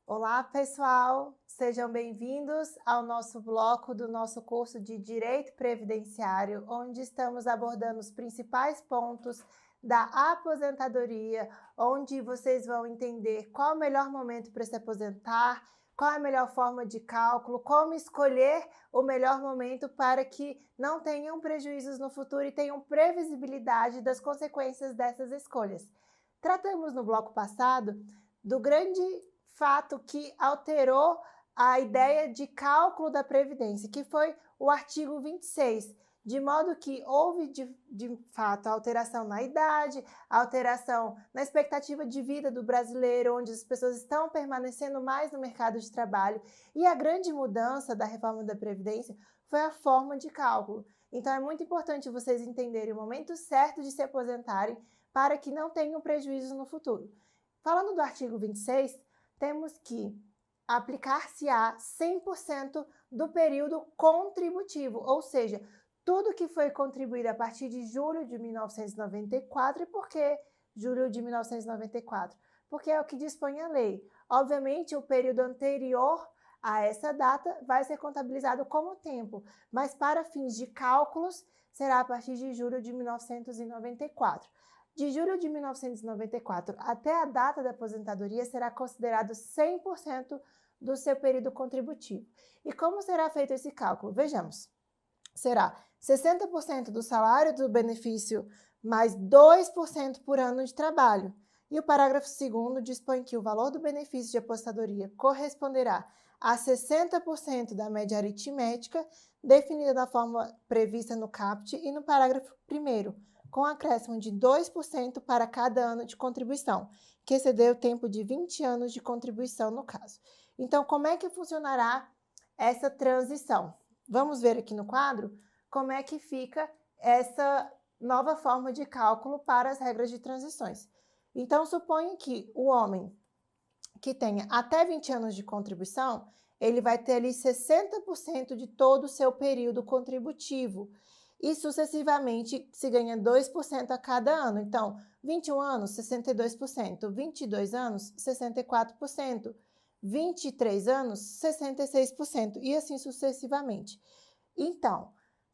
Olá, pessoal! Sejam bem-vindos ao nosso bloco do nosso curso de Direito Previdenciário, onde estamos abordando os principais pontos da aposentadoria, onde vocês vão entender qual o melhor momento para se aposentar, qual a melhor forma de cálculo, como escolher o melhor momento para que não tenham prejuízos no futuro e tenham previsibilidade das consequências dessas escolhas. Tratamos no bloco passado do grande fato que alterou a ideia de cálculo da Previdência, que foi o artigo 26, de modo que houve, de fato, alteração na idade, alteração na expectativa de vida do brasileiro, onde as pessoas estão permanecendo mais no mercado de trabalho, e a grande mudança da reforma da Previdência foi a forma de cálculo. Então, é muito importante vocês entenderem o momento certo de se aposentarem para que não tenham prejuízos no futuro. Falando do artigo 26, temos que aplicar-se-á 100% do período contributivo, ou seja, tudo que foi contribuído a partir de julho de 1994. E por que julho de 1994? Porque é o que dispõe a lei. Obviamente, o período anterior a essa data vai ser contabilizado como tempo, mas para fins de cálculos será a partir de julho de 1994. De julho de 1994 até a data da aposentadoria será considerado 100% do seu período contributivo. E como será feito esse cálculo? Vejamos. Será 60% do salário do benefício mais 2% por ano de trabalho. E o parágrafo 2º dispõe que o valor do benefício de aposentadoria corresponderá a 60% da média aritmética definida da forma prevista no caput e no parágrafo 1º, com acréscimo de 2% para cada ano de contribuição, que exceder o tempo de 20 anos de contribuição no caso. Então, como é que funcionará essa transição? Vamos ver aqui no quadro como é que fica essa nova forma de cálculo para as regras de transições. Então, suponha que o homem que tenha até 20 anos de contribuição, ele vai ter ali 60% de todo o seu período contributivo. E sucessivamente se ganha 2% a cada ano. Então, 21 anos, 62%, 22 anos, 64%, 23 anos, 66%, e assim sucessivamente. Então,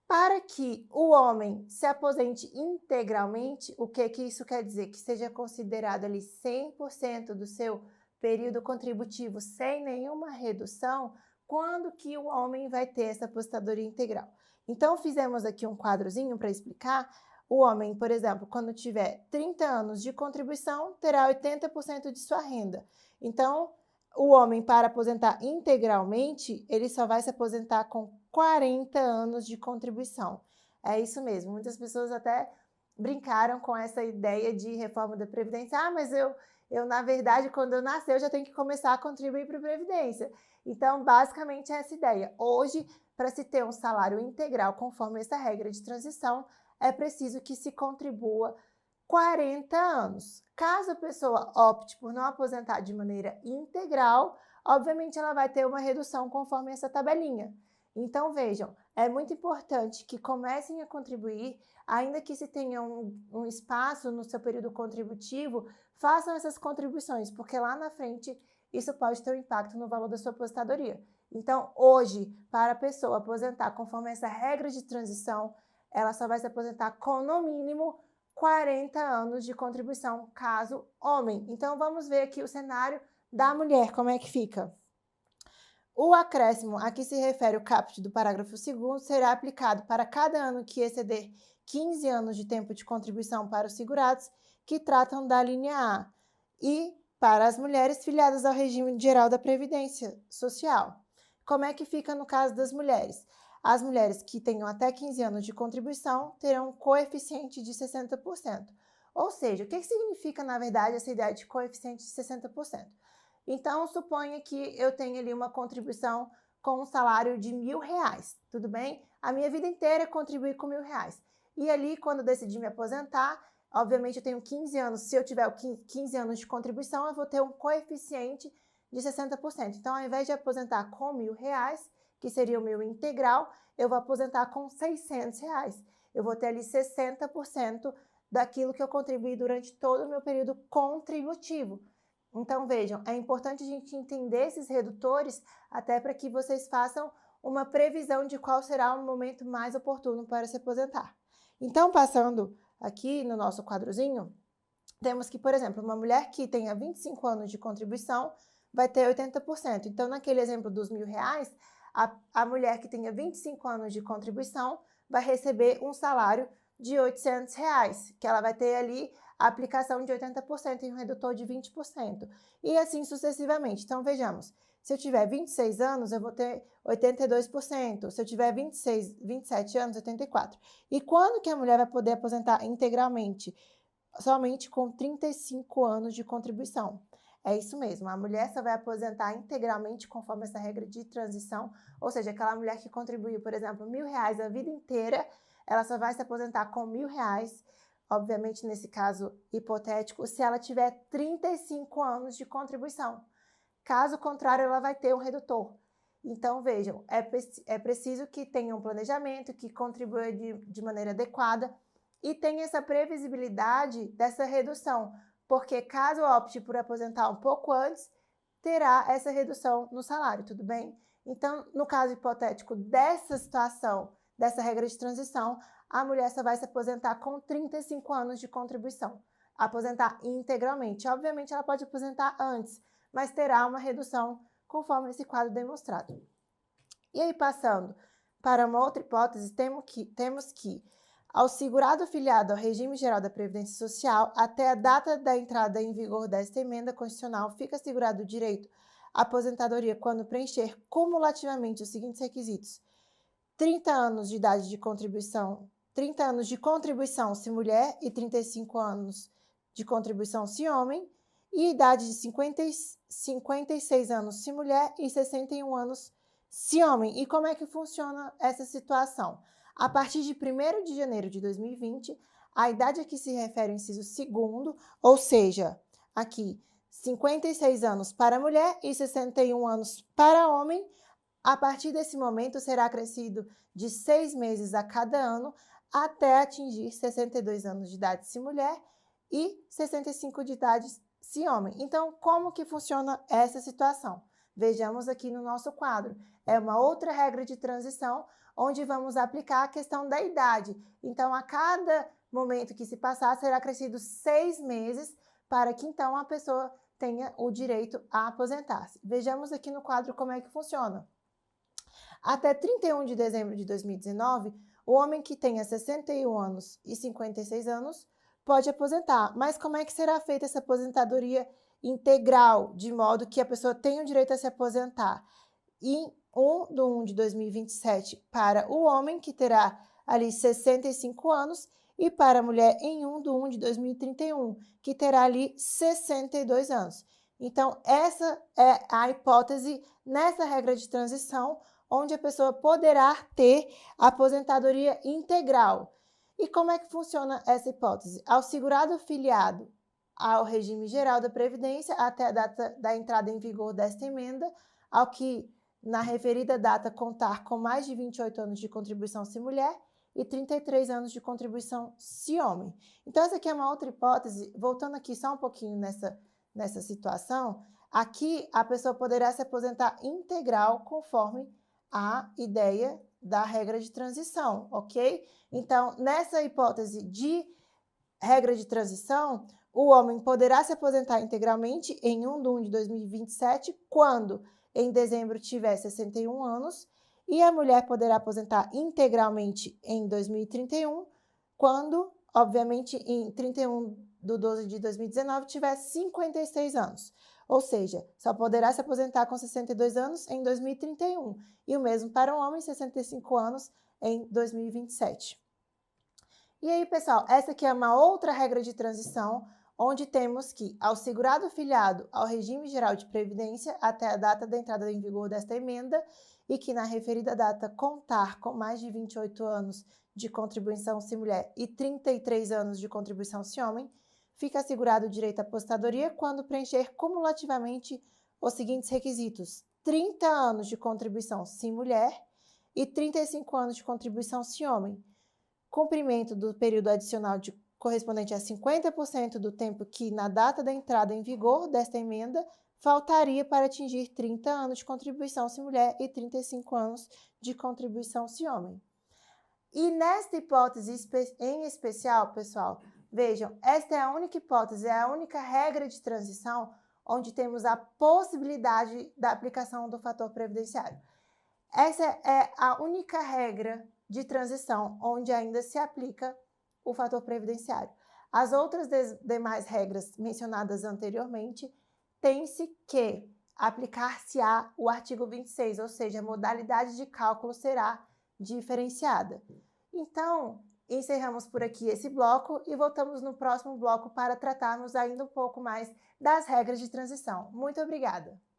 para que o homem se aposente integralmente, o que isso quer dizer? Que seja considerado ali 100% do seu período contributivo sem nenhuma redução, quando que o homem vai ter essa aposentadoria integral? Então, fizemos aqui um quadrozinho para explicar. O homem, por exemplo, quando tiver 30 anos de contribuição, terá 80% de sua renda. Então, o homem, para aposentar integralmente, ele só vai se aposentar com 40 anos de contribuição. É isso mesmo. Muitas pessoas até brincaram com essa ideia de reforma da Previdência. Ah, mas eu na verdade, quando eu nascer, eu já tenho que começar a contribuir para a Previdência. Então, basicamente, é essa ideia. Hoje, para se ter um salário integral conforme essa regra de transição, é preciso que se contribua 40 anos. Caso a pessoa opte por não aposentar de maneira integral, obviamente ela vai ter uma redução conforme essa tabelinha. Então, vejam, é muito importante que comecem a contribuir, ainda que se tenha um espaço no seu período contributivo, façam essas contribuições, porque lá na frente isso pode ter um impacto no valor da sua aposentadoria. Então, hoje, para a pessoa aposentar conforme essa regra de transição, ela só vai se aposentar com, no mínimo, 40 anos de contribuição, caso homem. Então, vamos ver aqui o cenário da mulher, como é que fica. O acréscimo a que se refere o caput do parágrafo 2º será aplicado para cada ano que exceder 15 anos de tempo de contribuição para os segurados que tratam da linha A e para as mulheres filiadas ao regime geral da Previdência Social. Como é que fica no caso das mulheres? As mulheres que tenham até 15 anos de contribuição terão um coeficiente de 60%. Ou seja, o que significa, na verdade, essa ideia de coeficiente de 60%? Então, suponha que eu tenha ali uma contribuição com um salário de R$1.000, tudo bem? A minha vida inteira contribuí com R$1.000. E ali, quando eu decidi me aposentar, obviamente eu tenho 15 anos, se eu tiver 15 anos de contribuição, eu vou ter um coeficiente de 60%. Então, ao invés de aposentar com R$1.000, que seria o meu integral, eu vou aposentar com R$600. Eu vou ter ali 60% daquilo que eu contribuí durante todo o meu período contributivo. Então, vejam, é importante a gente entender esses redutores até para que vocês façam uma previsão de qual será o momento mais oportuno para se aposentar. Então, passando aqui no nosso quadrozinho, temos que, por exemplo, uma mulher que tenha 25 anos de contribuição vai ter 80%. Então, naquele exemplo dos R$1.000, a mulher que tenha 25 anos de contribuição vai receber um salário de R$800, que ela vai ter ali a aplicação de 80% e um redutor de 20%. E assim sucessivamente. Então, vejamos, se eu tiver 26 anos, eu vou ter 82%. Se eu tiver 27 anos, 84%. E quando que a mulher vai poder aposentar integralmente? Somente com 35 anos de contribuição. É isso mesmo, a mulher só vai aposentar integralmente conforme essa regra de transição, ou seja, aquela mulher que contribuiu, por exemplo, R$1.000 a vida inteira, ela só vai se aposentar com R$1.000, obviamente nesse caso hipotético, se ela tiver 35 anos de contribuição. Caso contrário, ela vai ter um redutor. Então, vejam, é preciso que tenha um planejamento, que contribua de maneira adequada e tenha essa previsibilidade dessa redução, porque caso opte por aposentar um pouco antes, terá essa redução no salário, tudo bem? Então, no caso hipotético dessa situação, dessa regra de transição, a mulher só vai se aposentar com 35 anos de contribuição, aposentar integralmente. Obviamente, ela pode aposentar antes, mas terá uma redução conforme esse quadro demonstrado. E aí, passando para uma outra hipótese, temos que ao segurado filiado ao regime geral da Previdência Social, até a data da entrada em vigor desta emenda constitucional, fica assegurado o direito à aposentadoria quando preencher cumulativamente os seguintes requisitos: 30 anos de idade de contribuição, 30 anos de contribuição se mulher e 35 anos de contribuição se homem, e idade de 56 anos se mulher e 61 anos se homem. E como é que funciona essa situação? A partir de 1º de janeiro de 2020, a idade a que se refere o inciso 2º, ou seja, aqui 56 anos para mulher e 61 anos para homem, a partir desse momento será acrescido de 6 meses a cada ano até atingir 62 anos de idade se mulher e 65 de idade se homem. Então, como que funciona essa situação? Vejamos aqui no nosso quadro. É uma outra regra de transição, onde vamos aplicar a questão da idade. Então, a cada momento que se passar, será acrescido 6 meses para que, então, a pessoa tenha o direito a aposentar-se. Vejamos aqui no quadro como é que funciona. Até 31 de dezembro de 2019, o homem que tenha 61 anos e 56 anos pode aposentar. Mas como é que será feita essa aposentadoria integral, de modo que a pessoa tenha o direito a se aposentar? Em 1 de 2027 para o homem, que terá ali 65 anos, e para a mulher em 1 de 2031, que terá ali 62 anos. Então, essa é a hipótese nessa regra de transição, onde a pessoa poderá ter aposentadoria integral. E como é que funciona essa hipótese? Ao segurado filiado ao regime geral da Previdência, até a data da entrada em vigor desta emenda, ao que na referida data contar com mais de 28 anos de contribuição se mulher e 33 anos de contribuição se homem. Então, essa aqui é uma outra hipótese. Voltando aqui só um pouquinho nessa situação, aqui a pessoa poderá se aposentar integral conforme a ideia da regra de transição, ok? Então, nessa hipótese de regra de transição, o homem poderá se aposentar integralmente em 1 de 2027, quando em dezembro tiver 61 anos, e a mulher poderá aposentar integralmente em 2031, quando, obviamente, em 31 de 12 de 2019 tiver 56 anos. Ou seja, só poderá se aposentar com 62 anos em 2031. E o mesmo para o homem, 65 anos em 2027. E aí, pessoal, essa aqui é uma outra regra de transição, onde temos que, ao segurado filiado ao regime geral de previdência até a data da entrada em vigor desta emenda, e que na referida data contar com mais de 28 anos de contribuição se mulher e 33 anos de contribuição se homem, fica assegurado o direito à aposentadoria quando preencher cumulativamente os seguintes requisitos: 30 anos de contribuição se mulher e 35 anos de contribuição se homem, cumprimento do período adicional de correspondente a 50% do tempo que, na data da entrada em vigor desta emenda, faltaria para atingir 30 anos de contribuição se mulher e 35 anos de contribuição se homem. E nesta hipótese em especial, pessoal, vejam, esta é a única hipótese, é a única regra de transição onde temos a possibilidade da aplicação do fator previdenciário. Essa é a única regra de transição onde ainda se aplica o fator previdenciário. As outras demais regras mencionadas anteriormente, tem-se que aplicar-se-á o artigo 26, ou seja, a modalidade de cálculo será diferenciada. Então, encerramos por aqui esse bloco e voltamos no próximo bloco para tratarmos ainda um pouco mais das regras de transição. Muito obrigada!